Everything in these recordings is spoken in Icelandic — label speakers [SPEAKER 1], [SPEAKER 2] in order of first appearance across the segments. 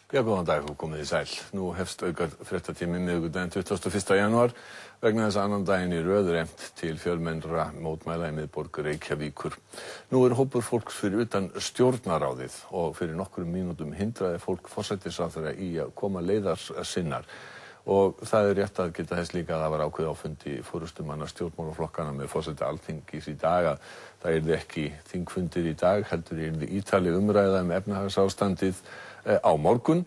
[SPEAKER 1] Já, góðan dag og komið í sæl. Nú hefst aukað fréttatími miðvikudaginn 21. janúar vegna þess að annan daginn í röð efnt til fjölmennra mótmæla í miðborg Reykjavíkur. Nú hópur fólks fyrir utan stjórnarráðið og fyrir nokkrum mínútum hindraði fólk forsætisráðherra í að koma leiðar sinnar. Og það rétt að geta þess líka að það var ákveðið á fundi forystumanna stjórnmálaflokkana með forseti Alþingis í dag að það yrði ekki þingfundir í dag, heldur yrði ítarleg umræða efnahagsástandið á morgun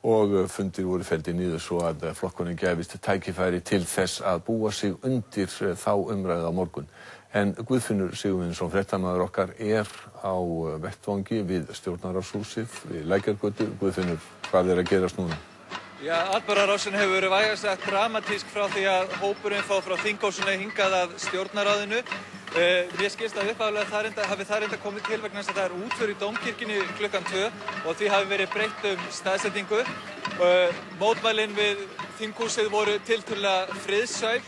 [SPEAKER 1] og fundir voru felldir niður svo að flokkunum gefist tækifæri til þess að búa sig undir þá umræðu á morgun. En Guðfinnur Sigurvinsson, fréttamaður okkar, á vettvangi við stjórnarráðshúsið við Lækjargötu. Guðfinnur, hvað að gerast núna?
[SPEAKER 2] Já, atburðarásin hefur verið vægast sagt dramatísk frá því að hópurinn fór frá þinghúsinu hingað að stjórnarráðinu. Mér skilst að upphaflega hafi það reynda komið til vegna þess að það er útför í Dómkirkjunni klukkan 2 og því hafi verið breytt staðsetningu. Mótmælin við þinghúsið voru tiltölulega friðsæl.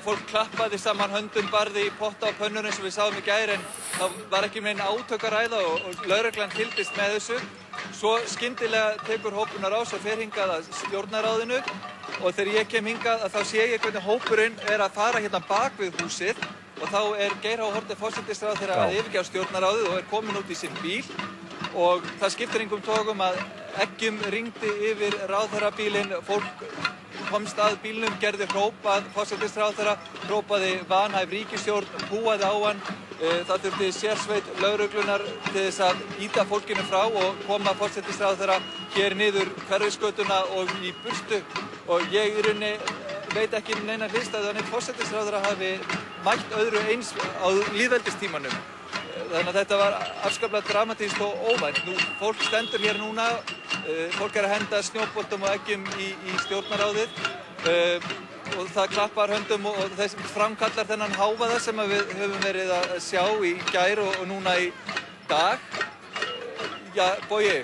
[SPEAKER 2] Fólk klappaði saman höndum, barði í potta og pönnur eins og við sáum í gær, en það var ekki nein átök að ræða og lögreglan fylgdist með þessu. Svo skyndilega tekur hópurinn á rás og fer hingað að stjórnarráðinu og þegar ég kem hingað þá sé ég hvernig hópurinn er að fara hérna bak við húsið og þá er Geir H. Haarde forsætisráðherra að yfirgefa stjórnarráðið og er komin út í sinn bíl og það skiptir engum togum að eggjum ringdi yfir ráðherrabílinn, fólk komst að bílnum, gerði hróp að forsætisráðherra, hrópaði vanhæf ríkisstjórn, húaði á hann. Það þurfti sérsveit lögreglunnar til þess að ýta fólkinu frá og koma forsætisráðherra hér niður Hverfisgötuna og í burtu og ég í rauninni veit ekki neina hliðstæðu að neitt forsætisráðherra hafi mætt öðru eins á lýðveldistímanum. Þannig að þetta var afskaplega dramatískt og óvænt. Fólk stendur hér núna, fólk er að henda snjóboltum og eggjum í stjórnarráðið og það klappar höndum og þess framkallar þennan hávaða sem við höfum verið að sjá í gær og núna í dag. Já, Bogi,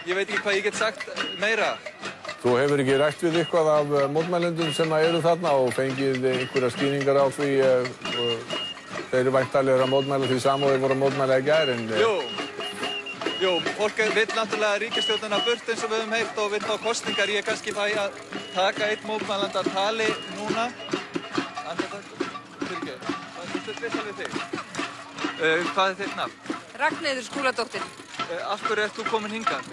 [SPEAKER 2] ég veit ekki hvað ég get sagt meira.
[SPEAKER 1] Þú hefur ekki rætt við eitthvað af mótmælendum sem eru þarna og fengið einhverja skýringar á því þeir eru væntanlega að mótmæla því sama og þeir voru að mótmæla í gær, en...
[SPEAKER 2] Jú, fólk vill náttúrulega ríkisstjórnina burt eins og við höfum heyrt og vill fá kosningar. Ég kannski fæ að taka einn mótmælanda að tali núna. Hvað er þitt nafn?
[SPEAKER 3] Ragnheiður Skúladóttir.
[SPEAKER 2] Af hverju ert þú komin hingað?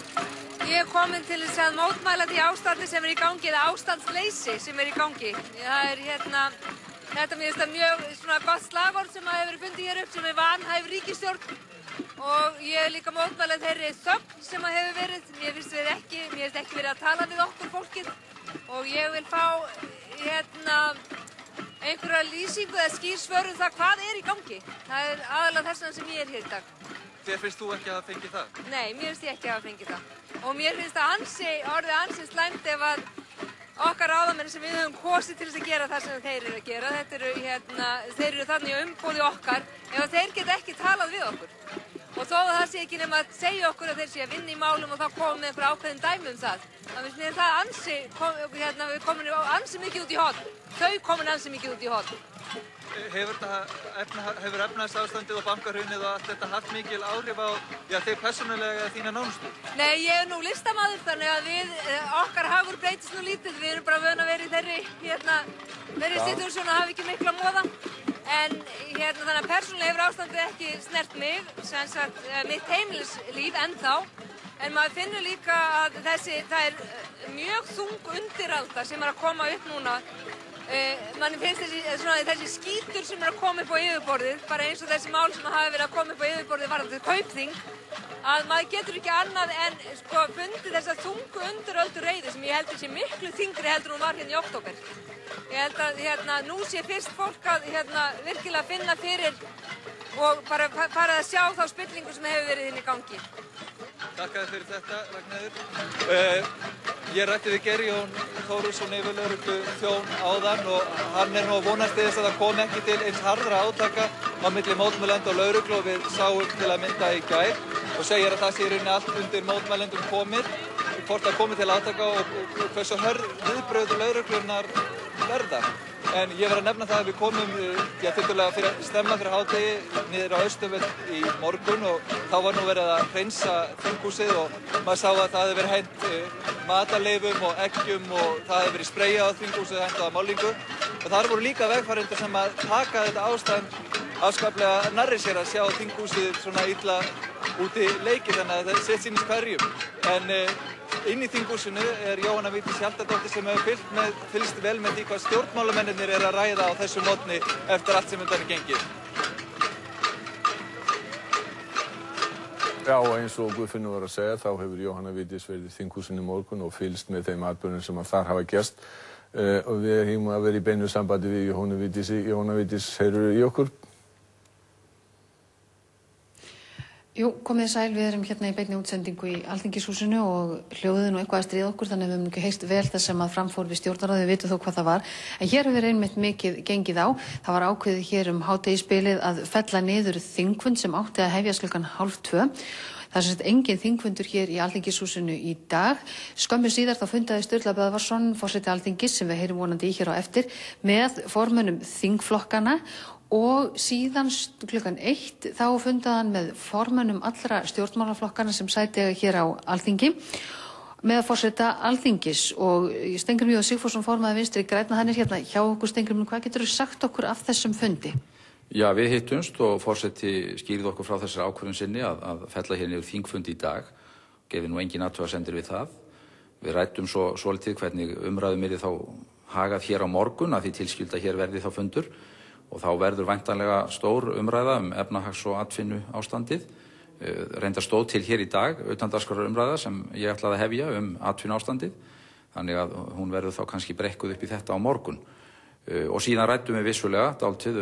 [SPEAKER 3] Ég er komin til þess að mótmæla því ástandi sem er í gangi, eða ástandsleysi sem er í gangi. Það er þetta mér finnst það mjög gott slagorð sem hefur verið fundið hér upp sem er vanhæf ríkisstjórn. Og ég er líka mótmæla þeirri þögn sem hefur verið. Mér finnst ekki verið að tala við okkur fólkið og ég vil fá einhverja lýsingu eða skýr svör um það hvað er í gangi. Það er aðalega þess vegna sem ég er hér í dag.
[SPEAKER 2] Þér finnst þú ekki að hafa fengið það?
[SPEAKER 3] Nei, mér finnst ég ekki að hafa fengið það. Og mér finnst það orðið ansi slæmt ef að okkar ráðamenn sem við höfum kosið til þess að gera það sem þeir eru að gera. Þeir eru þannig í umboði okkar ef þeir geta ekki talað við okkur. Og þó að það sé ekki nema að segja okkur að þeir sé að vinna í málum og þá komum við einhver ákveðin dæmi um það. Þannig að það við komin ansi mikið út í horn. Þau komin ansi mikið út í horn.
[SPEAKER 2] Hefur efnahagsástandið og bankahrunið og allt þetta haft mikil áhrif á þig persónulega eða þína nánustu?
[SPEAKER 3] Nei, ég er nú listamaður þannig að okkar hagur breytist nú lítið. Við erum bara vön að vera í þeirri situasjón að hafa ekki mikla móða. En þannig að persónulega hefur ástandið ekki snert mig, sem sagt mitt heimilislíf ennþá. En maður finnur líka að það er mjög þung undiralda sem er að koma upp núna. Manni finnst þessi skítur sem er að koma upp á yfirborðið, bara eins og þessi mál sem hafa verið að koma upp á yfirborðið varðandi Kaupþing, að maður getur ekki annað en fundið þessa þungu undiröldu reiði sem ég heldur sé miklu þyngri heldur hún var hérna í október. Ég held að nú sé fyrst fólk að virkilega finna fyrir og bara fara að sjá þá spillingu sem hefur verið inn í gangi.
[SPEAKER 2] Takk fyrir þetta, Ragnheiður. Ég rætti við Geir Jón Þóruðsson yfirlögregluþjón áðan og hann er nú að vonast til þess að það komi ekki til eins harðra átaka á milli mótmælenda og lögreglu og við sáum til að mynda í gær og segir að það sé í rauninni allt undir mótmælendum komið, hvort það komi til átaka og hversu hörð viðbrögð lögreglunnar verða. En ég verð að nefna það að við komum tiltölulega snemma fyrir hádegi niður á Austurvöll í morgun og þá var nú verið að hreinsa þinghúsið og maður sá að það hefði verið hent matarleifum og eggjum og það hefði verið spreyjað á þinghúsið, hentað á málningu. Og þar voru líka vegfarendur sem að taka þetta ástand afskaplega nærri sér að sjá þinghúsið svona illa úti leikið, þannig að það sitt sýnist hverjum. En inn í þinghúsinu er Jóhanna Vigdís Hjaltadóttir sem hefur fylgst vel með því hvað stjórnmálamennirnir eru að ræða á þessu morgni eftir allt sem undan er gengið.
[SPEAKER 1] Já, eins og Guðfinnur var að segja, þá hefur Jóhanna Vigdís verið í þinghúsinu í morgun og fylgst með þeim atburðum sem að þar hafa gerst. Og við erum að vera í beinu sambandi við Jóhannu Vigdísi. Jóhanna Vigdís, heyrðu í okkur?
[SPEAKER 4] Jú, komið sæl, við erum hérna í beinni útsendingu í Alþingishúsinu og hljóðið nú eitthvað að stríða okkur, þannig að við höfum ekki heyrt vel það sem að framfór við stjórnarráðið, við vitum þó hvað það var. En hér hefur einmitt mikið gengið á. Það var ákveðið hér hádegisbilið að fella niður þingfund sem átti að hefjast klukkan 1:30. Það er sem sagt engin þingfundur hér í Alþingishúsinu í dag. Skömmu síðar þá fundaði Sturla Böðvarsson, forseti Alþingis, sem við heyrum vonandi í hér á eftir, með formönnum þingflokkana. Og síðan klukkan 1 þá fundaði hann með formönnum allra stjórnmálaflokkana sem sæti hér á Alþingi með forseta Alþingis og Steingrímur J. Sigfússon formaður Vinstri grænna, hann er hérna hjá okkur. Steingrímur, hvað geturðu sagt okkur af þessum fundi?
[SPEAKER 5] Já, við hittumst og forseti skýrði okkur frá þessari ákvörðun sinni að fella hér niður þingfund í dag. Gefið nú engin athugasemdir við það. Við ræddum svolítið hvernig umræðum yrði þá hagað hér á morgun, að því tilskylda hér verði þá fundur. Og þá verður væntanlega stór umræða efnahags- og atvinnu ástandið. Reyndar stóð til hér í dag utandagskrár umræða sem ég ætlaði að hefja atvinnu ástandið. Þannig að hún verður þá kannski brekkuð upp í þetta á morgun. Og síðan ræddum við vissulega dálítið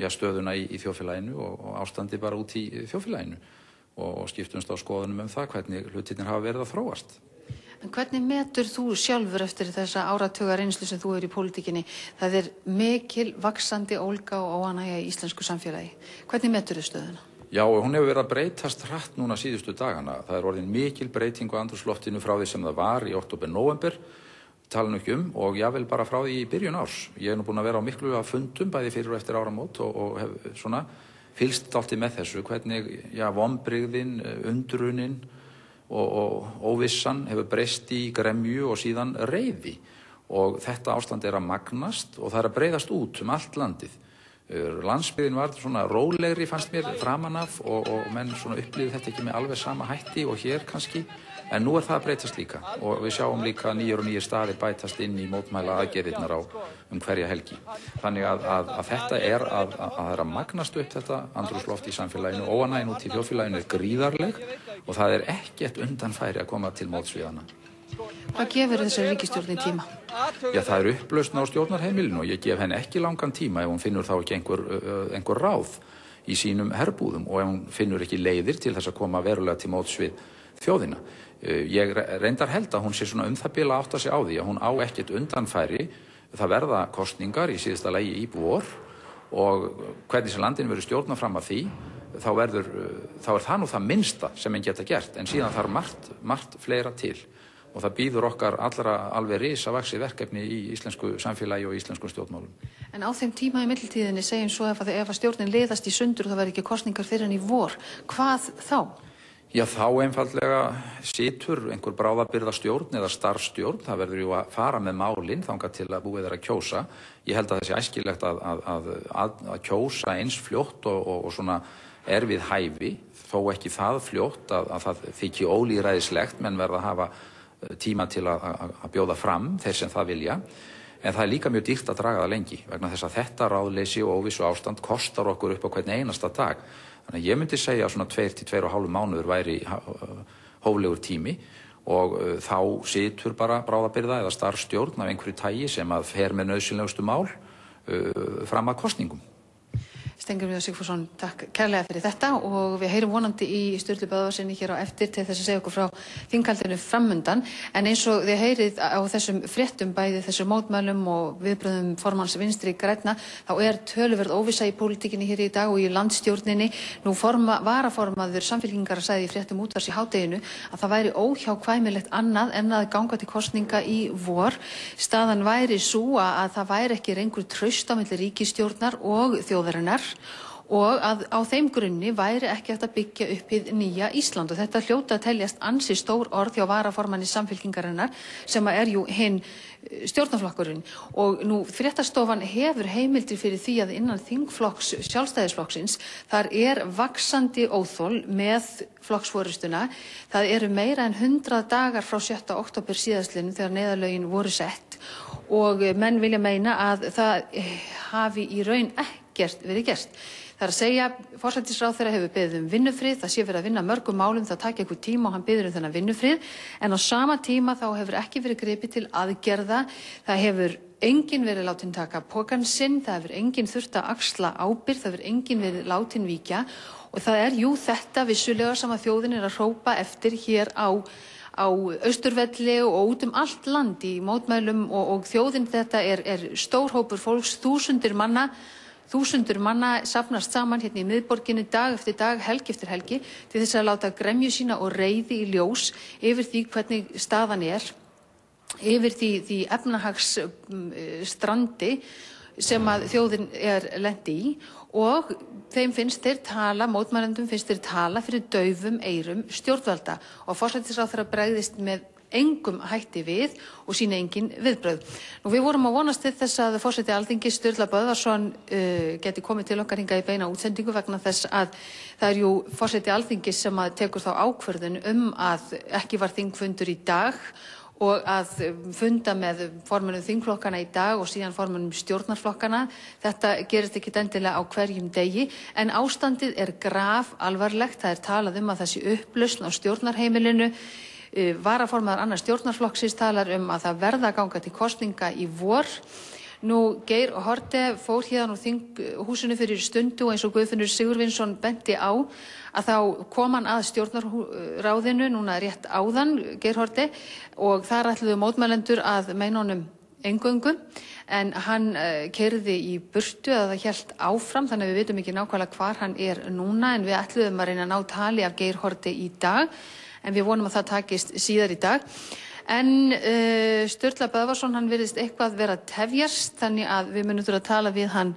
[SPEAKER 5] stöðuna í þjóðfélaginu og ástandið bara út í þjóðfélaginu. Og skiptumst á skoðunum það hvernig hlutirnir hafa verið að þróast.
[SPEAKER 4] En hvernig metur þú sjálfur eftir þessa áratuga reynslu sem þú í pólitíkinni? Það er mikil vaxandi ólga og óánægja í íslensku samfélagi. Hvernig metur þau stöðuna?
[SPEAKER 5] Já, hún hefur verið að breytast hratt núna síðustu dagana. Það er orðin mikil breyting á andrúmsloftinu frá því sem það var í október-nóvember, tala nú ekki og jável bara frá því í byrjun árs. Ég hef nú búin að vera á miklu af fundum bæði fyrir og eftir áramót og hef svona fylgst dálítið með þessu, hvernig vonbrigðin, undrunin og óvissan hefur breyst í gremju og síðan reiði og þetta ástand er að magnast og það er að breiðast út allt landið. Landsbyggðin var svona rólegri fannst mér framan af og menn svona upplifði þetta ekki með alveg sama hætti og hér kannski, en nú er það að breytast líka og við sjáum líka nýjir og nýjir staðir bætast inn í mótmæla aðgerðirnar á hverja helgi. Þannig að þetta er að magnast upp þetta andrúmsloft í samfélaginu, óánægjan út í þjóðfélaginu er gríðarleg og það er ekkert undanfæri að koma til móts við hana.
[SPEAKER 4] Hvað gefur þessari ríkisstjórnin tíma?
[SPEAKER 5] Já, það er upplausn á stjórnarheimilinu og ég gef henni ekki langan tíma ef hún finnur þá ekki einhver ráð í sínum herbúðum og ef hún finnur ekki leiðir til þess að koma verulega til móts við þjóðina. Ég reyndar held að hún sé svona það bil að átta sig á því að hún á ekkert undanfæri. Það verða kosningar í síðasta lagi í vor og hvernig sem landinu verður stjórnað fram að því þá er það nú það minnsta sem en geta gert, en síðan þarf margt fleira til og það býður okkar allra alveg risavaxið verkefni í íslensku samfélagi og íslenskum stjórnmálum.
[SPEAKER 4] En á þeim tíma í millitíðinni segjum svo ef að stjórnin liðast í sundur þá verður ekki kosningar fyrir en í vor. Hvað þá?
[SPEAKER 5] Já, þá einfaldlega situr einhver bráðabirgðastjórn eða starfsstjórn, það verður jú að fara með málin þangað til að búið er að kjósa. Ég held að það sé æskilegt að kjósa eins fljótt og svona er við hæfi, þó ekki það fljótt að það þykji ólýðræðislegt, menn verða að hafa tíma til að bjóða fram þeir sem það vilja. En það er líka mjög dýrt að draga það lengi vegna þess að þetta ráðleysi og óvissu ástand kostar okkur upp á hvern einasta dag. Þannig að ég myndi segja að svona 2 til 2,5 mánuður væri hóflegur tími og þá situr bara bráðabirgða eða starfsstjórn af einhverju tagi sem að fer með nauðsynlegustu mál fram að kosningum.
[SPEAKER 4] Steingrímur Sigfússon, takk kærlega fyrir þetta og við heyrum vonandi í Sturlu Böðvarsinni hér á eftir til þess að segja okkur frá þinghaldinu framundan. En eins og þið heyrið á þessum fréttum, bæði þessum mótmælum og viðbrögðum formanns Vinstri grænna, þá töluverð óvissa í pólitíkinni hér í dag og í landsstjórninni. Nú varaformaður Samfylkingar sagði í fréttum útvars í hádeginu að það væri óhjákvæmilegt annað en að ganga til kosninga í vor. Staðan væri sú að það væri ekki lengur traust á milli ríkisstjórnar og þjóðarinnar og að á þeim grunni væri ekki hægt að byggja upp hið nýja Ísland og þetta hljóta að teljast ansi stór orð hjá varaformanni Samfylkingarinnar sem jú hinn stjórnarflokkurinn og nú fréttastofan hefur heimildir fyrir því að innan þingflokks Sjálfstæðisflokksins þar vaxandi óþol með flokksforystuna. Það eru meira en 100 dagar frá 7. október síðastliðnum þegar neyðarlögin voru sett og menn vilja meina að það hafi í raun ekkert verið gert. Það að segja, forsætisráðherra hefur beðið vinnufrið, það sé verið að vinna mörgum málum, það taki einhver tíma og hann biður þennan vinnufrið, en á sama tíma þá hefur ekki verið gripið til aðgerða, það hefur enginn verið látin taka pokann sinn, það hefur enginn þurft að axla ábyrgð, það hefur enginn verið látin víkja og það jú þetta vissulega sem að þjóðin að hrópa eftir hér á Austurvelli og út allt land í mótmælum og þjóðin þetta stór hópur fólks, þúsundir manna safnast saman hérna í miðborginni dag eftir dag, helgi eftir helgi til þess að láta gremju sína og reiði í ljós yfir því hvernig staðan yfir því efnahagsstrandi sem að þjóðin lent í og þeim mótmælendum finnst þeir tala fyrir daufum eyrum stjórnvalda og forsætisráðherra bregðist með engum hætti við og sýna engin viðbrögð. Nú við vorum að vonast til þess að forseti Alþingis Sturla Böðvarsson geti komið til okkar hingað í beina útsendingu vegna þess að það jú forseti Alþingis sem að tekur þá ákvörðun að ekki var þingfundur í dag og að funda með formönnum þingflokkana í dag og síðan formönnum stjórnarflokkana. Þetta gerist ekki endilega á hverjum degi en ástandið grafalvarlegt. Það talað að það sé upplausn á stjórnarheimilinu. Varaformaður annars stjórnarflokksins talar að það verða að ganga til kosninga í vor. Nú Geir Haarde fór hérna úr þinghúsinu fyrir stundu og eins og Guðfinnur Sigurvinsson benti á að þá kom hann að stjórnarráðinu núna rétt áðan, Geir Haarde, og þar ætluðu mótmælendur að meina honum eingöngu en hann keyrði í burtu að það hélt áfram þannig að við vitum ekki nákvæmlega hvar hann núna en við ætluðum að reyna að ná tali af Geir Haarde í dag en við vonum að það takist síðar í dag. En Sturla Böðvarsson, hann virðist eitthvað vera að tefjast, þannig að við munum þurfa að tala við hann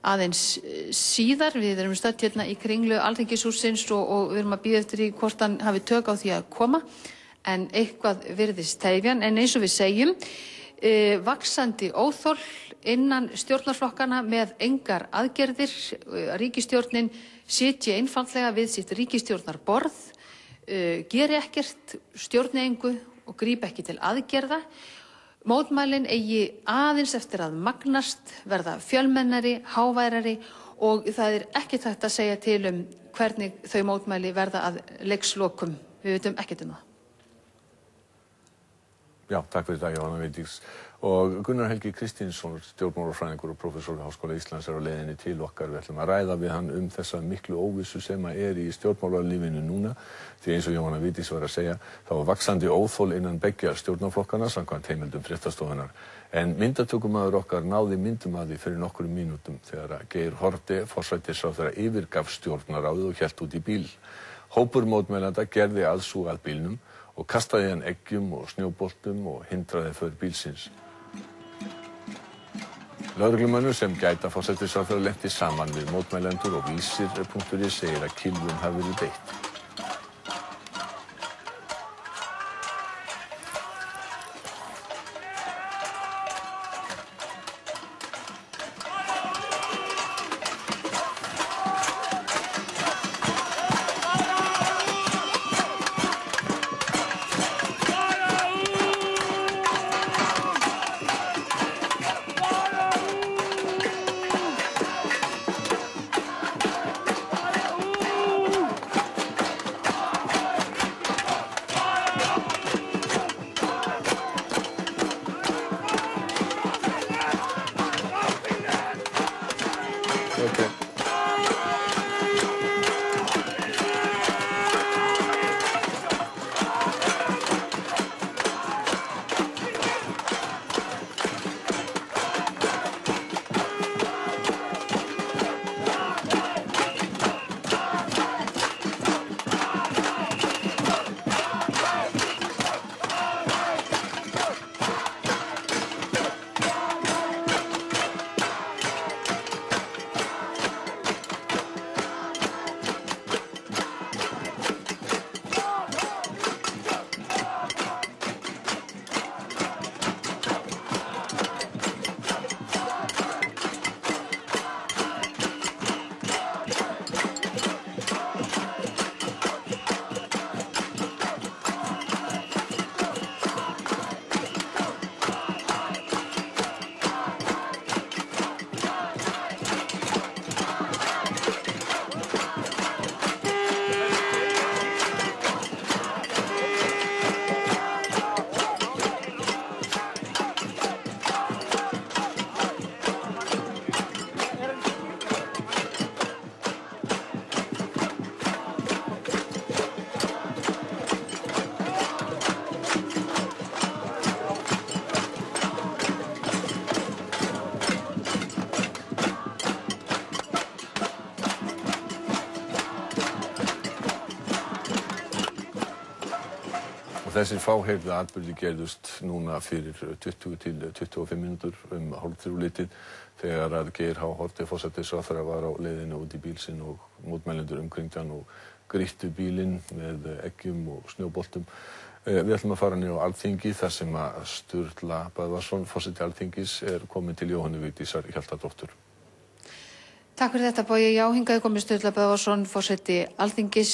[SPEAKER 4] aðeins síðar. Við erum stödd hérna í kringlu Alþingishússins og við erum að bíða eftir því hvort hann hafi tök á því að koma, en eitthvað virðist tefjan. En eins og við segjum, vaxandi óþol innan stjórnarflokkana með engar aðgerðir. Ríkisstjórnin sitji einfaldlega við sitt ríkisstjórnarborð, geri ekkert, stjórni engu og grípa ekki til aðgerða. Mótmælin eigi aðeins eftir að magnast, verða fjölmennari, háværari og það ekkert hægt að segja til hvernig þau mótmæli verða að leikslokum. Við vitum ekkert það.
[SPEAKER 1] Já, takk fyrir það, Jóhanna Vigdís. Og Gunnar Helgi Kristinsson, stjórnmálafræðingur og prófessor við Háskóla Íslands á leiðinni til okkar. Við ætlum að ræða við hann þessa miklu óvissu sem í stjórnmálalífinu núna. Því eins og Jóhanna Vigdís var að segja, þá var vaxandi óþol innan beggja stjórnarflokkana samkvæmt heimildum fréttastofunnar. En myndatökumaður okkar náði myndum að því fyrir nokkrum mínútum þegar Geir Haarde, forsætisráðherra, yfirgaf stjórnarráðið og hélt út í bíl. Hópur mótmælenda gerði aðsúg að bílnum og kastaði hann eggjum og snjóboltum og hindraði för bílsins. Lögreglumönnum sem gæta forsætisráðherra lenti saman við mótmælendur og Vísir.is segir að kylfum hafi verið beitt. Og þessir fáheyrðu atburðir gerðust núna fyrir 20 til 25 mínútur hálfþrjúleytið þegar að Geir H. Haarde forsætisráðherra var á leiðinni út í bíl sinn og mótmælendur umkringdu hann og grýttu bílinn með eggjum og snjóboltum. Við ætlum að fara niður á Alþingi þar sem að Sturla Böðvarsson, forseti Alþingis, komin til Jóhönnu Vigdísar Hjaltadóttur.
[SPEAKER 4] Takk fyrir þetta, Bogi. Já, hingaði komið Sturla Böðvarsson, forseti Alþingis.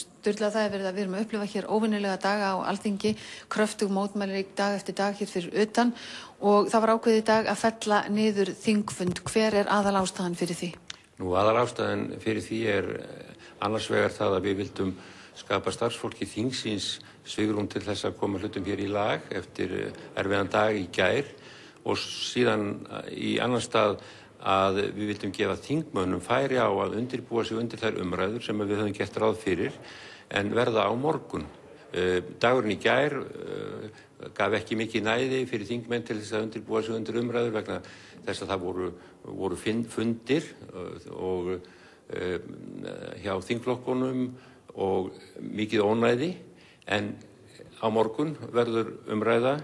[SPEAKER 4] Sturla, það verið að við erum að upplifa hér óvenjulega daga á Alþingi, kröftug mótmæli dag eftir dag hér fyrir utan og það var ákveðið í dag að fella niður þingfund. Hver aðalástæðan fyrir því?
[SPEAKER 6] Aðalástæðan fyrir því annars vegar það að við vildum skapa starfsfólki þingsins svigrúm til þess að koma hlutum hér í lag eftir erfiðan dag í gær og síðan í annan stað að við vildum gefa þingmönnum færi á að undirbúa sig undir þær umræður sem við höfum gert ráð fyrir en verða á morgun. Dagurinn í gær gaf ekki mikið næði fyrir þingmenn til þess að undirbúa sig undir umræður vegna þess að það voru fundir og hjá þingflokkunum og mikið ónæði en á morgun verður umræða.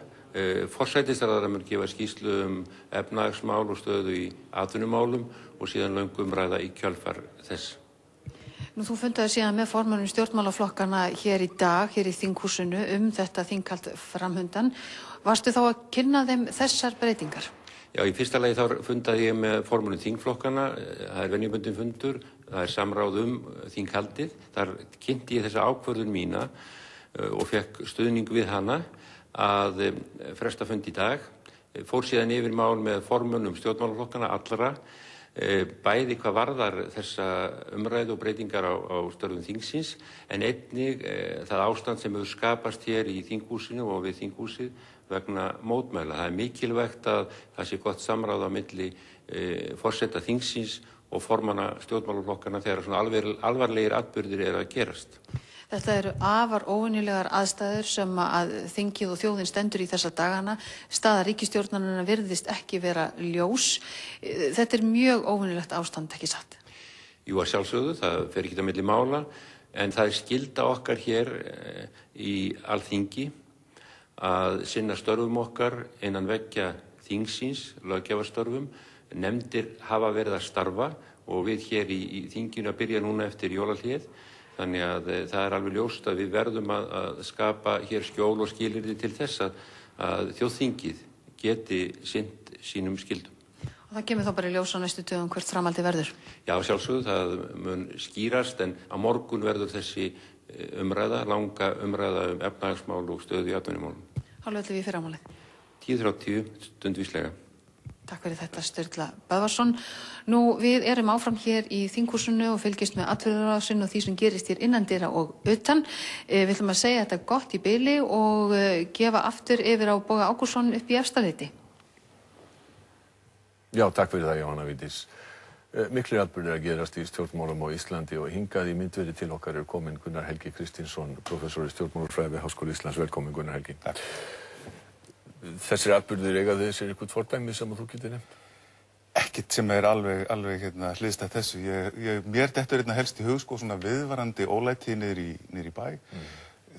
[SPEAKER 6] Forsætisráðherra mun gefa skýrslu efnahagsmál og stöðu í atvinnumálum og síðan löng umræða í kjölfar þess.
[SPEAKER 4] Þú fundaði síðan með formönnum stjórnmálaflokkana hér í dag, hér í þinghúsinu þetta þinghald framhundan. Varstu þá að kynna þeim þessar breytingar?
[SPEAKER 6] Já, í fyrsta lagi þá fundaði ég með formönnum þingflokkana, það venjubundin fundur, það samráð þinghaldið. Þar kynnti ég þessa ákvörðun mína og fekk stuðning við hana að fresta fund í dag. Fór síðan yfir mál með formönnum stjórnmálaflokkana allra, bæði hvað varðar þessa umræðu og breytingar á störfum þingsins, en einnig það ástand sem hefur skapast hér í þinghúsinu og við þinghúsið vegna mótmæla. Það mikilvægt að það sé gott samráð á milli forseta þingsins og formanna stjórnmálaflokkana þegar svona alvarlegir atburðir að gerast.
[SPEAKER 4] Þetta eru afar óvenjulegar aðstæður sem að þingið og þjóðin stendur í þessa dagana. Staða ríkisstjórnarinnar virðist ekki vera ljós. Þetta mjög óvenjulegt ástand, ekki satt?
[SPEAKER 6] Jú, að sjálfsögðu, það fer ekki á milli mála, en það skylda okkar hér í Alþingi að sinna störfum okkar innan veggja þingsins, löggjafarstörfum. Nefndir hafa verið að starfa og við hér í þinginu að byrja núna eftir jólahlið. Þannig að það alveg ljóst að við verðum að skapa hér skjól og skilyrði til þess að þjóðþingið geti sinnt sínum skyldum.
[SPEAKER 4] Og það kemur þá bara í ljós á næstu dögum hvert framhaldið verður? Já,
[SPEAKER 6] sjálfsögðu, það mun skýrast en á morgun verður þessi umræða, langa umræða efnahagsmál og stöðu í atvinnumálum.
[SPEAKER 4] Hálfum við fyrir ámálið?
[SPEAKER 6] 10:30 stundvíslega.
[SPEAKER 4] Takk fyrir þetta, Sturla Böðvarsson. Nú, við erum áfram hér í þinghúsinu og fylgjumst með atburðarásinn og því sem gerist hér innandyra og utan. Við ætlum að segja þetta gott í bili og gefa aftur yfir á Boga Ágústsson upp í Efstaleiti.
[SPEAKER 1] Já, takk fyrir það, Jóhanna Vigdís. Miklir atburðir að gerast í stjórnmálum á Íslandi og hingað í myndveri til okkar komin Gunnar Helgi Kristinsson, prófessor í stjórnmálafræði við Háskóla Íslands. Velkomin, Gunnar Helgi. Takk. Þessir atburðir eiga þessir eitthvað fordæmi sem þú getur nefnt?
[SPEAKER 7] Ekkert sem alveg hliðstætt þessu. Mér dettur helst í hug svona viðvarandi ólæti niður í bæ.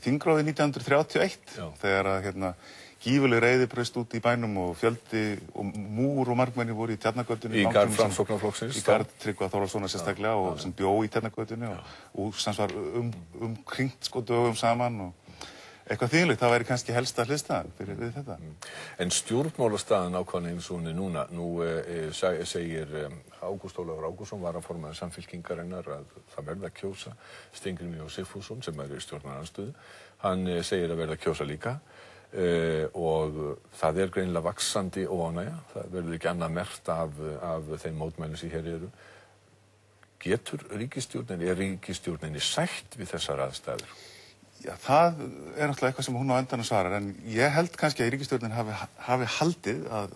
[SPEAKER 7] Þingráðið 1931 þegar að gífurleg reiði braust út í bænum og fjöldi og múr og margmenni voru í Tjarnargötunni.
[SPEAKER 1] Í garð Framsóknarflokksins.
[SPEAKER 7] Í garð Tryggva Þórðarsonar sérstaklega og sem bjó í Tjarnargötunni og sem var umkringt dögum saman og eitthvað þýðilegt, það væri kannski helsta hliðstæðan fyrir þetta.
[SPEAKER 1] En stjórnmálastaðan ákvæðan eins og hún núna, nú segir Ágúst Ólafur Ágústsson, varaformaður Samfylkingarinnar, að það verða að kjósa Steingrímur J. Sigfússon sem í stjórnarandstöðu. Hann segir að verða að kjósa líka og það greinilega vaxandi óánægja. Það verður ekki annað merkt af þeim mótmælum sem hér eru. Getur ríkisstjórninni sætt við þessar aðstæður?
[SPEAKER 7] Já, það náttúrulega eitthvað sem hún á endanum svarar, en ég held kannski að ríkisstjórnin hafi haldið að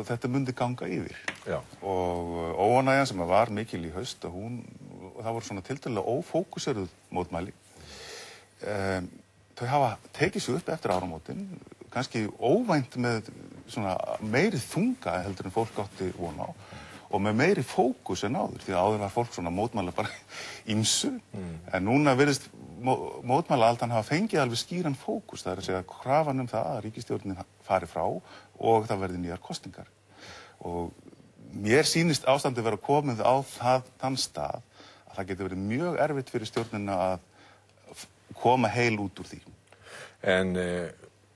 [SPEAKER 7] þetta myndi ganga yfir.
[SPEAKER 1] Já.
[SPEAKER 7] Og óánægjan sem var mikil í haust, það voru svona tiltölulega ófókuseruð mótmæli. Þau hafa tekið sig upp eftir áramótin, kannski óvænt með svona meiri þunga heldur en fólk átti von á. og með meiri fókus en áður, því að áður var fólk svona mótmæla bara ýmsu, en núna virðist mótmælaaldan hafa fengið alveg skýran fókus, það er að segja krafan það að ríkisstjórnin fari frá og það verði nýjar kosningar. Og mér sýnist ástandið vera komið á þann stað að það getur verið mjög erfitt fyrir stjórnina að koma heil út úr því.
[SPEAKER 1] En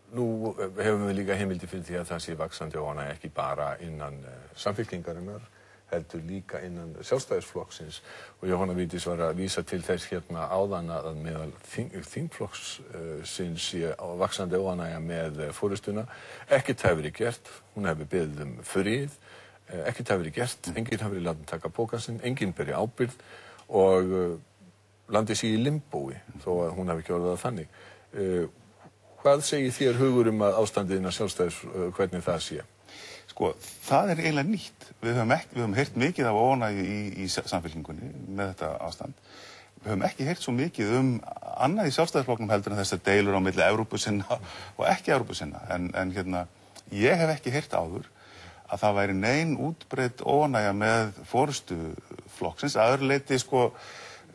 [SPEAKER 1] nú hefum við líka heimildi fyrir því að það sé vaxandi óánægja ekki bara innan Samfylkingarinnar, heldur líka innan Sjálfstæðisflokksins, og Jóhanna Vigdís var að vísa til þess hérna áðan að meðal þingflokksins sé vaxandi óánægja með forystuna. Ekkert hefur verið gert, hún hefur beðið frið, ekkert hefur verið gert, enginn hefur verið látinn taka pokann sinn, enginn beri ábyrgð og landið sé í limbói, þó að hún hefur ekki orðið það þannig. Hvað segir þér hugur að ástandið innan Sjálfstæðis, hvernig það sé?
[SPEAKER 7] Sko, það er eiginlega nýtt. Við höfum heyrt mikið af óánægju í Samfylkingunni með þetta ástand. Við höfum ekki heyrt svo mikið annað í Sjálfstæðisflokknum heldur en þessar deilur á milli Evrópusinna og ekki Evrópusinna. En ég hef ekki heyrt áður að það væri nein útbreidd óánægja með forystu flokksins, að öðru leyti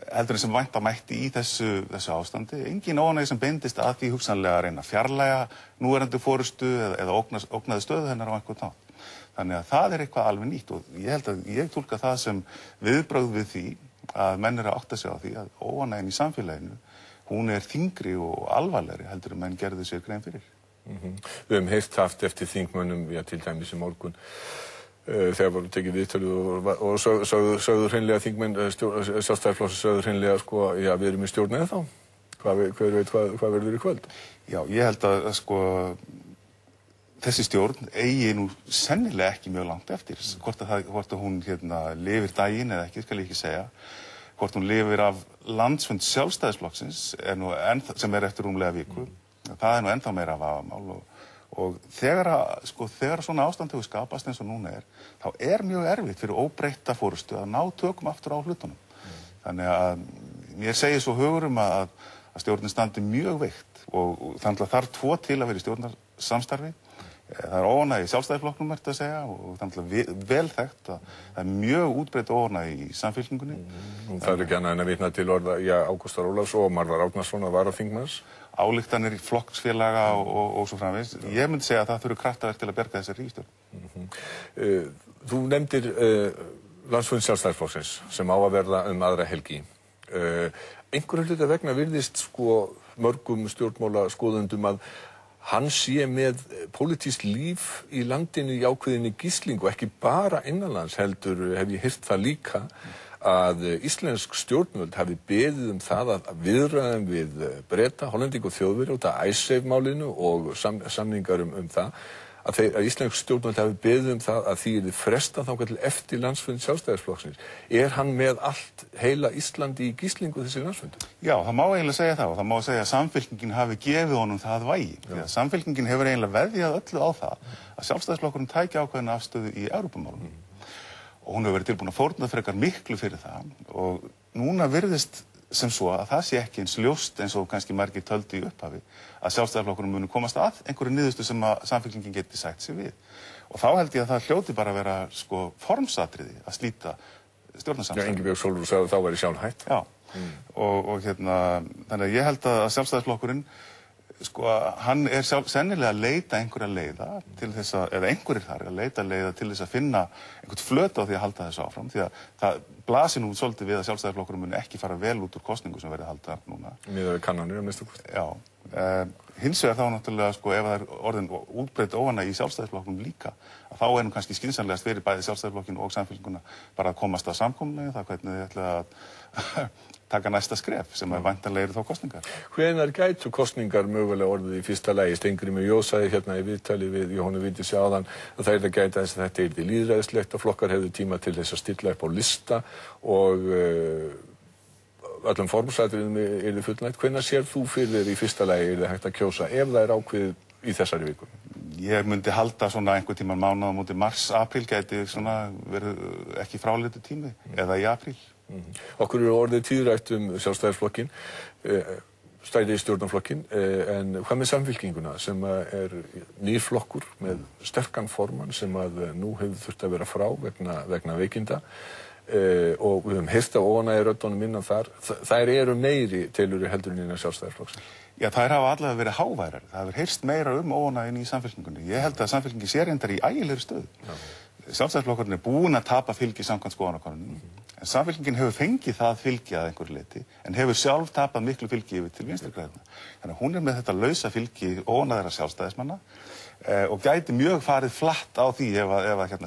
[SPEAKER 7] heldur en sem vænta mætti í þessu ástandi. Engin óánægja sem beindist að því hugsanlega að reyna að fjarlæga núverandi forystu eða ógnaði stöðu hennar á einhvern hátt. Þannig að það er eitthvað alveg nýtt og ég túlka það sem viðbrögð við því að menn eru að átta sig á því að óánægjan í samfélaginu, hún er þyngri og alvarlegri heldur en menn gerðu sér grein fyrir.
[SPEAKER 1] Við höfum heyrt haft eftir þingmönnum, til dæmis í morgun, þegar voru tekið viðtölu og sögðu hreinlega þingmenn Sjálfstæðisflokksins sögðu hreinlega við erum í stjórn eða þá. Hver veit hvað verður í kvöld? Já, ég held að þessi stjórn eigi nú sennilega ekki mjög langt eftir. Hvort að hún lifir daginn eða ekki, skal ég ekki segja. Hvort hún lifir af landsfund Sjálfstæðisflokksins sem er eftir rúmlega viku. Það er nú ennþá meira vafamál og þegar svona ástand hefur skapast eins og núna þá er mjög erfitt fyrir óbreytta forystu að ná tökum aftur á hlutunum. Þannig að mér segir svo hugur að stjórnin standi mjög veikt og þannig að þarf tvo til að vera í stjórnarsamstarfi. Það er óánægja í Sjálfstæðisflokknum, að segja, og þannig að vel þekkt að það er mjög útbreidd óánægja í Samfylkingunni. Það er ekki annað en að vitna til orða Ágústar Ólafs og Marvar Árnason að varaþingmanns. Ályktanir í flokksfélaga og svo framvegis. Ég myndi segja að það þurfi kraftaverk til að bjarga þessari ríkisstjórn. Þú nefndir landsfund Sjálfstæðisflokksins sem á að verða aðra helgi. Einhverju hluta vegna virðist mörgum stjórnmálaskoðendum að hann sé með pólitískt líf í landinu í ákveðinni gíslingu, ekki bara innanlands heldur, hef ég heyrt það líka, að íslensk stjórnvöld hafi beðið það að viðræðum við Breta, Hollendinga og Þjóðverja út af Icesave-málinu og samningar það, að íslensk stjórnvöld hafi beðið það að því yrði frestað þangað til eftir landsfund Sjálfstæðisflokksins. Er hann með allt heila Íslandi í gíslingu þessi landsfundur? Já, það má eiginlega segja það og það má segja að Samfylkingin hafi gefið honum það vægi. Því að Samfylkingin hefur eiginlega veðjað öllu á það að Sjálfstæðisflokkurinn tæki ákveðna afstöðu í Evrópumálunum. Og hún hefur verið tilbúin að fórna frekar miklu fyrir það og núna virðist sem svo að það sé ekki eins ljóst eins og kannski margir töldu í upphafi að Sjálfstæðisflokkurinn muni komast að einhverju niðurstöðu sem að Samfylkingin geti sætt sig við. Og þá held ég að það hljóti bara að vera formsatriði að slíta stjórnarsamstarfi. Já, Ingibjörg Sólrún sagði þá væri sjálfhætt. Já, og þannig að ég held að Sjálfstæðisflokkurinn hann er sennilega að leita einhverja leiða til þess að, eða einhverjir þar að leita leiða til þess að finna einhvern flöt á því að halda þessu áfram, því að það blasir nú svolítið við að Sjálfstæðisflokkurinn muni ekki fara vel út úr kosningu sem verið haldar núna. Miðað við kannanir að minnsta kosti. Já, hins vegar þá náttúrulega ef það er orðin útbreidd óánægja í Sjálfstæðisflokknum líka, að þá er nú kannski skynsamlegast fyrir bæði Sjálfstæðisflokkinn og Samfylkinguna bara að komast að samkomulagi, það hvernig þið ætla að taka næsta skref sem væntanlega eru þá kosningar. Hvenær gætu kosningar mögulega orðið í fyrsta lagi? Steingrímur J sagði hérna í viðtali við Jóhannu Vigdísi áðan að það gæti þess að þetta yrði lýðræðislegt og flokkar hefðu tíma til þess að stilla upp á lista og öllum formsatriðum yrði fullnægt. Hvenær sér þú fyrir þér í fyrsta lagi yrði hægt að kjósa ef það er ákveðið í þessari viku? Ég myndi halda svona einhver tíman mánuð á móti mars-apríl gæti verið ekki fráleitu tími eða í apríl. Okkur eru orðið tíðrætt Sjálfstæðisflokkinn. stæði í stjórnarflokkin, en hvað með Samfylkinguna sem nýr flokkur með sterkan formann sem nú hefur þurft að vera frá vegna veikinda og við höfum heyrt af óánægjuröddunum innan þar. Þær eru meiri telur heldur en innan Sjálfstæðisflokksins.
[SPEAKER 7] Já, þær hafa allavega verið háværar. Það hefur heyrst meira óánægjunni í Samfylkingunni. Ég held að Samfylkingin sé reyndar í ægilegri stöðu. Sjálfstæðisflokkurinn búinn að tapa fylgi samkvæmt skoðanakönnunum. En Samfylkingin hefur fengið það fylgi að einhverju leyti, en hefur sjálf tapað miklu fylgi yfir til Vinstri grænna. Þannig að hún með þetta lausa fylgi óánægðra sjálfstæðismanna og gæti mjög farið flatt á því ef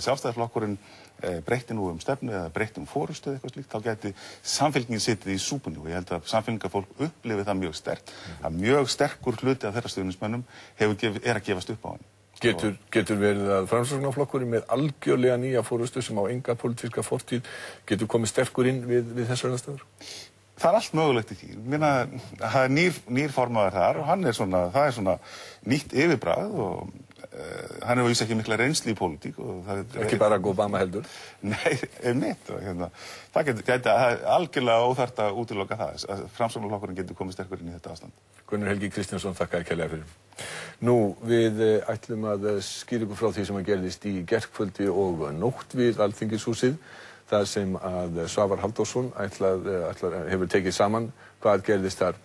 [SPEAKER 7] Sjálfstæðisflokkurinn breytti nú stefnu eða breytti forystu eða eitthvað slíkt, þá gæti Samfylkingin sitið í súpunni og ég held að Samfylkingarfólk upplifi það mjög sterkt. Að mjög sterkur hluti af þeirra stuðningsmönnum að gefast upp á hann.
[SPEAKER 1] Getur verið að Framsóknarflokkurinn með algjörlega nýja forystu sem á enga pólitíska fortíð getur komið sterkur inn við þessar aðstæður?
[SPEAKER 7] Það allt mögulegt í því. Það nýr formaður þar og það er svona nýtt yfirbragð og hann hefur ekki mikla reynslu í pólitík.
[SPEAKER 1] Ekki bara Obama heldur?
[SPEAKER 7] Nei, einmitt. Það gæti algjörlega óþarft að útiloka það. Framsóknarflokkurinn getur komið sterkur inn í þetta ástand.
[SPEAKER 1] Gunnar Helgi Kristjánsson, þakka þér kærlega fyrir. Nú, við ætlum að skýra ykkur frá því sem gerðist í gærkvöldi og nótt við Alþingishúsið. Það sem að Svavar Halldórsson hefur tekið saman. Hvað gerðist þar?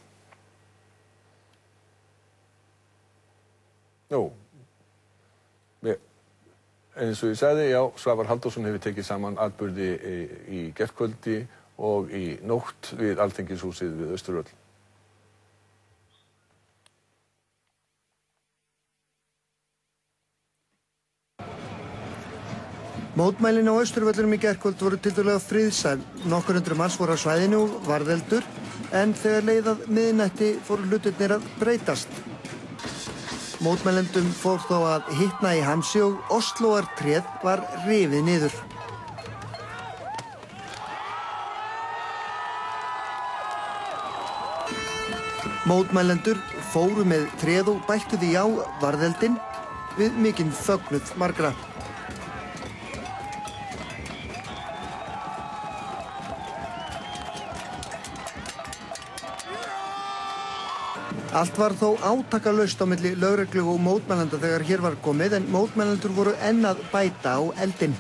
[SPEAKER 1] Nú, eins og ég sagði, já, Svavar Halldórsson hefur tekið saman atburði í gærkvöldi og í nótt við Alþingishúsið við Austurvöll.
[SPEAKER 8] Mótmælin á Austurvöllunum í gærkvöld voru tiltölulega friðsæl. Nokkur hundruð manns voru á svæðinu og varðeldur, en þegar leið að miðnætti fóru hlutirnir að breytast. Mótmælendum fór þó að hitna í hamsi og Oslóartréð var rifið niður. Mótmælendur fóru með tréð og bættu því á varðeldin við mikinn fögnuð margra. Allt var þó átakalaust á milli lögreglu og mótmælenda þegar hér var komið, en mótmælendur voru enn að bæta á eldinn.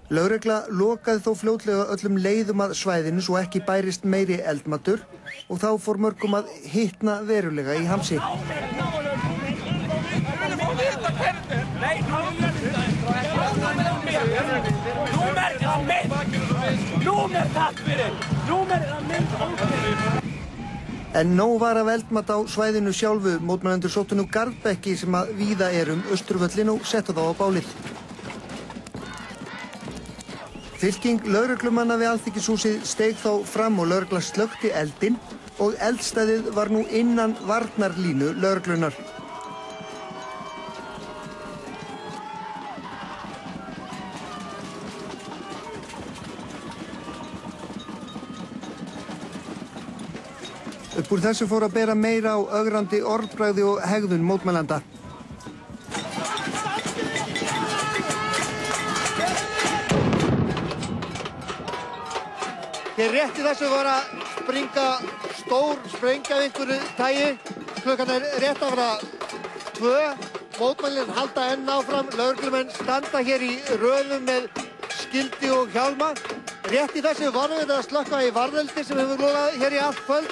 [SPEAKER 8] Lögregla lokaði þó fljótlega öllum leiðum að svæðinu svo ekki bærist meiri eldmatur og þá fór mörgum að hitna verulega í hamsi. En nóg var af eldmat á svæðinu sjálfu. Mótmælendur sóttu nú garðbekki sem að víða Austurvöllin og settu þá á bálið. Fylking lögreglumanna við Alþingishúsið steig þá fram og lögregla slökkti eldinn og eldstæðið var nú innan varnarlínu lögreglunar. Upp úr þessu fór að bera meira á ögrandi orðbragði og hegðun mótmælenda. Hér rétt í þessu var að springa stór sprengja af einhverju tagi. Klukkan er rétt að vera 2. Mótmælin halda enn áfram. Lögreglumenn standa hér í röðum með skildi og hjálma. Rétt í þessu varum við að slökkva í varðeldi sem hefur logað hér í allt kvöld.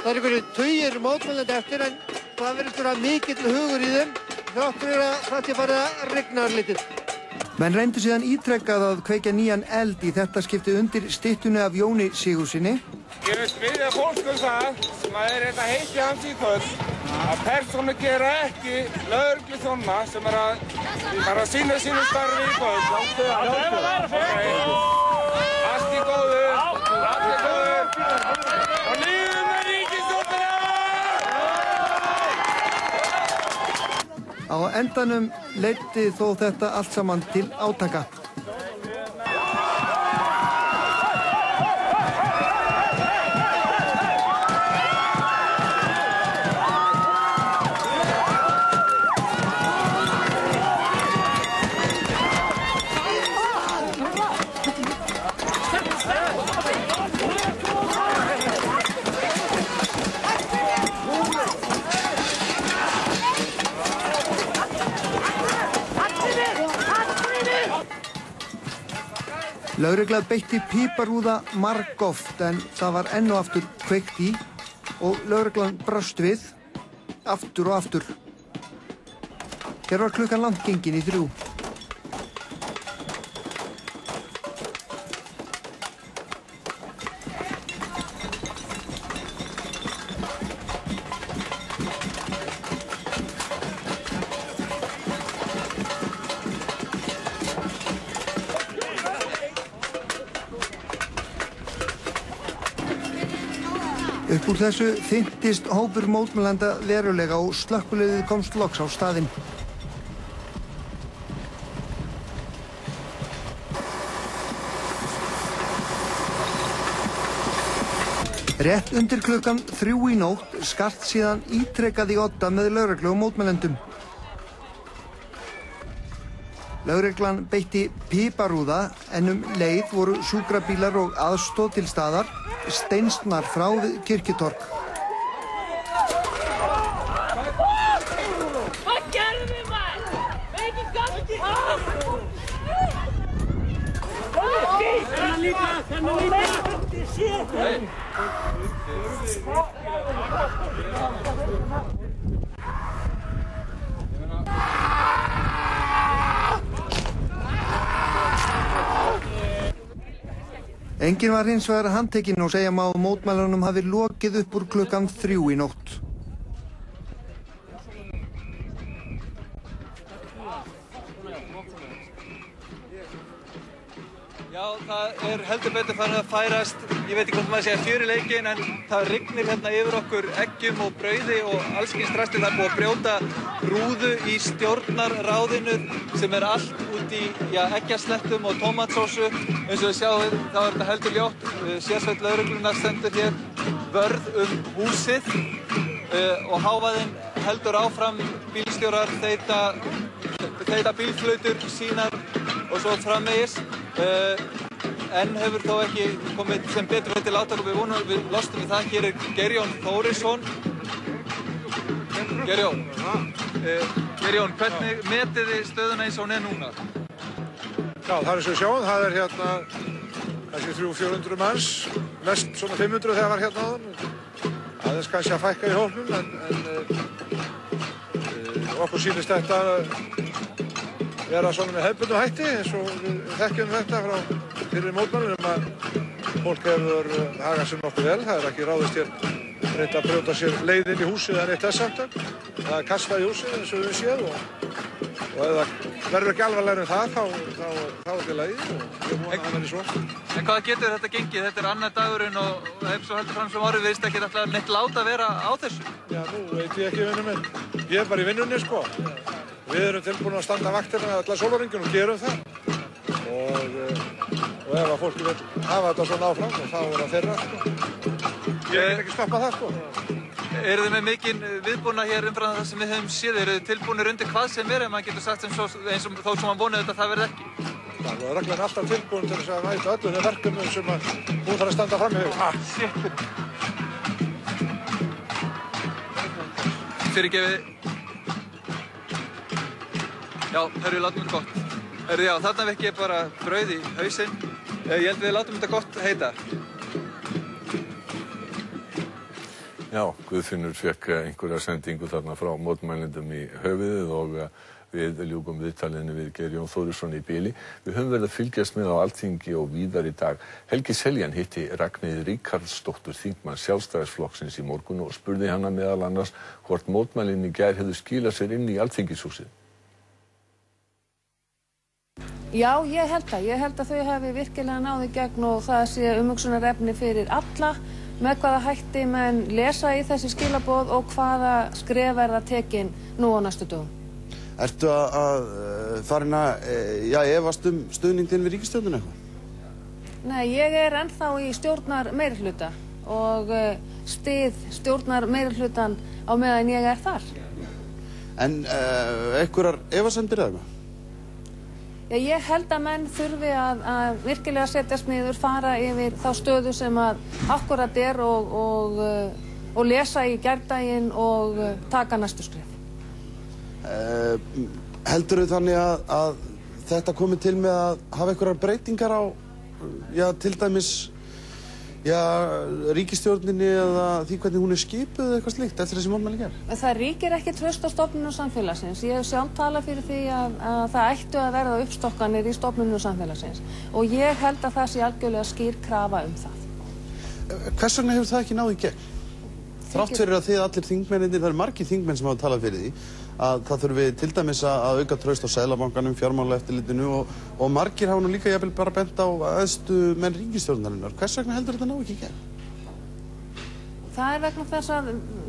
[SPEAKER 8] Það eru einhverju tugir mótmælandi eftir, en það virðist vera mikill hugur í þeim þrátt fyrir að það sé farið að rigna örlítið. Menn reyndu síðan ítrekkað að kveikja nýjan eld í þetta skipti undir styttunni af Jóni Sigurðssyni.
[SPEAKER 9] Ég vil spyrja fólk það sem er heitt í hans í kvöld að persónu gera ekki lögregluþjóna sem að sinna sínu starfi í kvöld. Allt í góðu. Og lífum með ríkisstjórnina!
[SPEAKER 8] Á endanum leiddi þó þetta allt saman til átaka. Lögregla beitti piparúða margoft en það var enn og aftur kveikt í og lögreglan brást við aftur og aftur. Hér var klukkan langt gengin í 3. Upp úr þessu þynntist hópur mótmælenda verulega og slökkviliðið komst loks á staðinn. Rétt undir klukkan 3 í nótt skart síðan ítrekað í odda með lögreglu og mótmælendum. Lögreglan beitti piparúða en leið voru sjúkrabílar og aðstoð til staðar steinsnar frá við Kirkjutorg.
[SPEAKER 10] Hvað gerðum við maður? Ekki gangi! Þennan líka!
[SPEAKER 8] Enginn var hins vegar handtekinn og segja má að mótmælunum hafi lokið upp úr klukkan 3 í nótt.
[SPEAKER 2] Já, það heldur betur farin að færast, ég veit ekki hvort maður segja fjör í leikinn, en það rignir hérna yfir okkur eggjum og brauði og alls kyns drasli. Það er búið að brjóta rúðu í stjórnarráðinu sem allt út í eggjaslettum og tómatsósu. Eins og við sjáum þá þetta heldur ljótt. Sérsveit lögreglunnar stendur hér vörð húsið og hávaðinn heldur áfram. Bílstjórar þeyta bílflautur sínar og svo framvegis. En hefur þó ekki komið sem betur til átaka. Við lostum við það. Hér Geirjón Þórisson. Geirjón, hvernig metið þið stöðuna eins og hún núna?
[SPEAKER 11] Já, það eins og við sjáum, það hérna kannski 300-400 manns, mest svona 500 þegar var hérna áðan. Aðeins kannski að fækka í hópnum, en okkur sýnist þetta vera svona með hefðbundum hætti, eins og við þekkjum þetta frá fyrir mótmælunum að fólk hefur hagað sér nokkuð vel. Það ekki ráðist hér reynt að brjóta sér leið inn í húsið eða neitt þess háttar. Það kastað í húsið eins og við séð og ef það verður ekki alvarlegur en það, þá er þetta lagið og ég vona að það verði svo.
[SPEAKER 2] En hvað getur þetta gengið? Þetta annar dagurinn og ef svo heldur fram sem árið virðist ekki alltaf neitt láta vera á þessu.
[SPEAKER 11] Já, nú veit ég ekki vinnur minn. Ég bara í vinnunni, sko. Við erum tilbúin að standa vaktina alla sólarhringinn og gerum það. Og ef að fólki vil hafa þetta svona áfram, þá er það þeirra, sko. Ég get ekki stoppað það, sko.
[SPEAKER 2] Eru þið með mikinn viðbúna hér umfram það sem við höfum séð? Eru þið tilbúinir undir hvað sem ef maður getur sagt eins og þó sem maður vonið þetta það verði ekki?
[SPEAKER 11] Það er reglan alltaf tilbúin til þess að mæta öllum þeim verkefnum sem hún þarf að standa fram með.
[SPEAKER 2] Shit. Fyrirgefið. Já, herru, látum þetta gott. Herru, já, þarna vekk ég bara brauð í hausinn. Ég held við látum þetta gott heita.
[SPEAKER 1] Já, Guðfinnur fékk einhverja sendingu þarna frá mótmælendum í höfuðið og við ljúkum viðtalinu við Geirjón Þórisson í bili. Við höfum verið að fylgjast með á Alþingi og víðar í dag. Helgi Seljan hitti Ragnheiði Ríkharðsdóttur þingmann Sjálfstæðisflokksins í morgun og spurði hana meðal annars hvort mótmælin í gær hefðu skilað sér inn í Alþingishúsið.
[SPEAKER 12] Já, ég held það. Ég held að þau hafi virkilega náð í gegn og það sé umhugsunarefni fyrir alla með hvaða hætti menn lesa í þessi skilaboð og hvaða skref verða tekin nú á næstu dögum.
[SPEAKER 13] Ertu að farin að efast stuðning þinn við ríkisstjórnina eitthvað?
[SPEAKER 12] Nei, ég ennþá í stjórnar meirihluta og styð stjórnar meirihlutan á meðan ég þar.
[SPEAKER 13] En einhverjar efasemdir eða eitthvað?
[SPEAKER 12] Já, ég held að menn þurfi að virkilega setjast niður, fara yfir þá stöðu sem akkúrat og lesa í gærdaginn og taka næstu skref.
[SPEAKER 13] Heldurðu þannig að þetta komi til með að hafa einhverjar breytingar á já, til dæmis, já, ríkisstjórninni eða því hvernig hún skipuð eða eitthvað slíkt eftir þessi mótmæli gerð?
[SPEAKER 12] Það ríkir ekki traust á stofnunum samfélagsins. Ég hef sjálf talað fyrir því að það ættu að verða uppstokkanir í stofnunum samfélagsins og ég held að það sé algjörlega skýr krafa það.
[SPEAKER 13] Hvers vegna hefur það ekki náð í gegn? Þrátt fyrir að þið allir þingmennirnir, það eru margir þingmenn sem hafa talað fyrir því að það þurfi til dæmis að auka traust á Seðlabankanum, Fjármálaeftirlitinu og margir hafa nú líka jafnvel bara bent á æðstu menn ríkisstjórnarinnar. Hvers vegna heldur þetta ná ekki í gegn?
[SPEAKER 12] Það er vegna þess að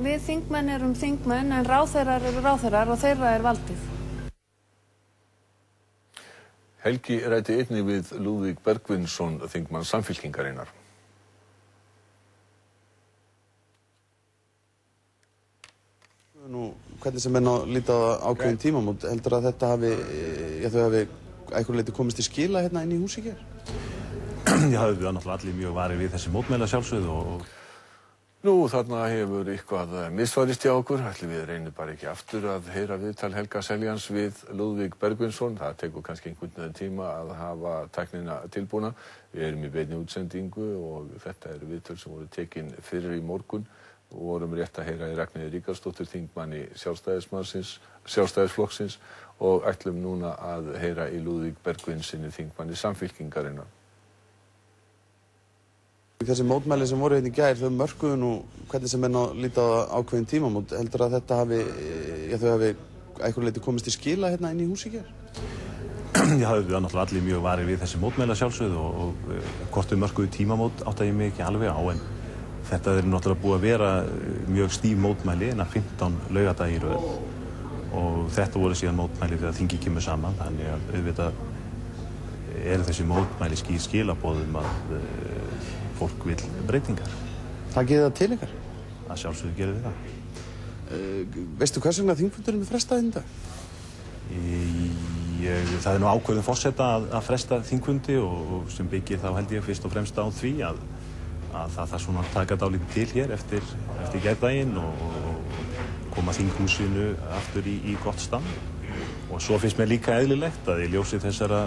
[SPEAKER 12] við þingmenn erum þingmenn en ráðherrar eru ráðherrar og þeirra er valdið.
[SPEAKER 1] Helgi ræddi einnig við Lúðvík Bergvinsson, þingmann Samfylkingarinnar.
[SPEAKER 13] Nú, hvernig sem menn líta á ákveðin tímamót, heldur að þetta hafi, þau hafi einhverju leyti komist í skila hérna inn í húsi hér?
[SPEAKER 14] Já, við erum náttúrulega allir mjög varir við þessi mótmæla sjálfsögðu og...
[SPEAKER 1] Nú, þarna hefur eitthvað misfarist hjá okkur. Ætli við reynum bara ekki aftur að heyra viðtal Helga Seljans við Lúðvík Bergvinsson. Það tekur kannski einhvern tíma að hafa tæknina tilbúna. Við erum í beinni útsendingu og þetta eru viðtöl sem voru tekin fyrir í morgun. Og vorum rétt að heyra í Ragnheiði Ríkharðsdóttur, þingmanni Sjálfstæðisflokksins og ætlum núna að heyra í Lúðvík Bergvinssyni, þingmanni Samfylkingarinnar.
[SPEAKER 13] Þessi mótmæli sem voru hérna í gær, þau mörkuðu nú hvernig sem menn líta á ákveðin tímamót, heldur að þetta hafi, þau hafi einhverju leyti komist í skila hérna inn í húsi hér?
[SPEAKER 14] Já, við erum náttúrulega allir mjög varir við þessi mótmæla sjálfsögðu og hvort þau mörkuðu tímamót átta ég mig ekki alveg á en þetta er náttúrulega búið að vera mjög stíf mótmæli en að 15 laugardagi í röð og þetta voru síðan mótmæli þegar þingið kemur saman þannig að auðvitað eru þessi mótmæli skýr skilaboðum að fólk vil breytingar.
[SPEAKER 13] Takið það til ykkar?
[SPEAKER 14] Að sjálfsögðu gerir við það.
[SPEAKER 13] Veistu hvers vegna þingfundurinn er frestað í dag?
[SPEAKER 14] Það er nú ákvörðun forseta að fresta þingfundi og sem byggir þá held ég fyrst og fremst á því að það svona taka dálítið til hér eftir gærdaginn og koma þinghúsinu aftur í gott stand. Og svo finnst mér líka eðlilegt að í ljósi þessara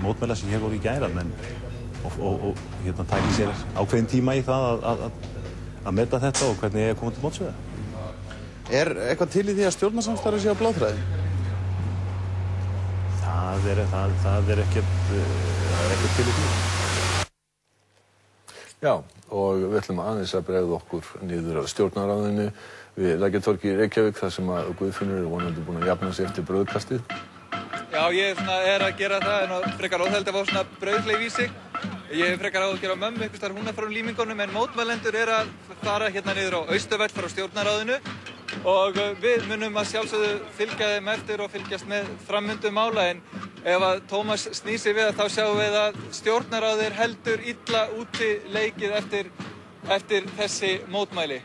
[SPEAKER 14] mótmæla sem hér voru í gær að menn og hérna tæki sér ákveðin tíma í það að meta þetta og hvernig koma til móts við það.
[SPEAKER 13] Er eitthvað til í því að stjórnarsamstarfið sé á bláþræði?
[SPEAKER 14] Það er ekkert til í því.
[SPEAKER 1] Já, og við ætlum aðeins að bregða okkur niður af stjórnarráðinu við Lækjartorgi í Reykjavík þar sem að Guðfinnur er vonandi búinn að jafna sig eftir brauðkastið.
[SPEAKER 2] Já, ég er að gera það en frekar óþægilegt að fá svona brauðleif í sig. Ég hef frekar á að gera mömmu einhvers staðar, hún er frá límingunum en mótmælendur er að fara hérna niður á Austurvöll frá stjórnarráðinu og við munum að sjálfsögðu fylgja þeim eftir og fylgjast með framvindu mála en ef að Tómas snýr sig við þá sjáum við að stjórnarráðið heldur illa úti leikið eftir þessi mótmæli.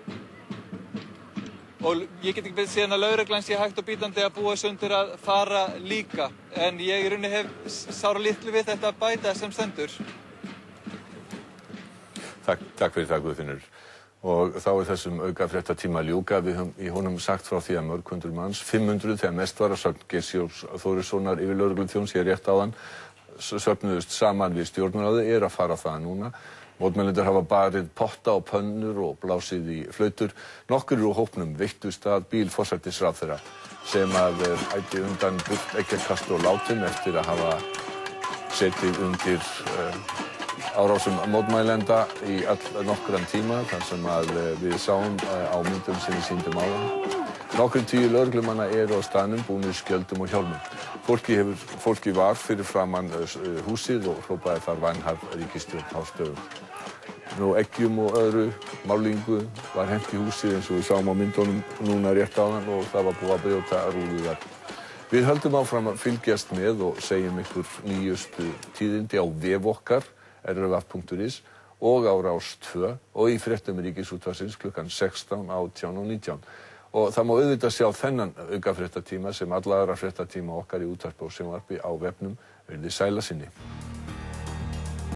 [SPEAKER 2] Og ég get ekki beðið síðan að lögreglan sé hægt og bítandi að búa sundur að fara líka en ég í rauninni hef sára litlu við þetta að bæta sem stendur.
[SPEAKER 1] Takk fyrir það, Guðfinnur. Og þá er þessum auka fréttatíma ljúka. Við höfum í honum sagt frá því að mörg hundruð manns, 500 þegar mest var að sögn Geirs Jóns Þórissonar yfirlögregluþjóns hér rétt áðan, söfnuðust saman við stjórnarráðið, er að fara það núna. Mótmælendur hafa barið potta og pönnur og blásið í flautur. Nokkur úr hópnum veittust að bíl forsætisráðherra sem að ætti undan ekkert og látum eftir að hafa setið undir árásum mótmælenda í nokkran tíma þar sem að við sáum á myndum sem við sýndum áðan. Nokkrir 10 lögreglumanna eru á staðnum búnir skjöldum og hjálmum. Fólki var fyrir framan húsið og hrópaði þar vanhæf ríkisstjórn á stöðum. Nú eggjum og öðru málingu var hent í húsið eins og við sáum á myndunum núna rétt áðan og það var búið að brjóta rúðurnar. Við höldum áfram að fylgjast með og segjum ykkur nýjustu tíðindi á vef okkar rv.is og á Rás 2 og í fréttum Ríkisútvarpsins klukkan 16, 18 og 19. Og það má auðvitað sjá þennan auka fréttatíma sem alla aðra fréttatíma okkar í útvarpi og sjónvarpi á vefnum. Verið sæl að sinni.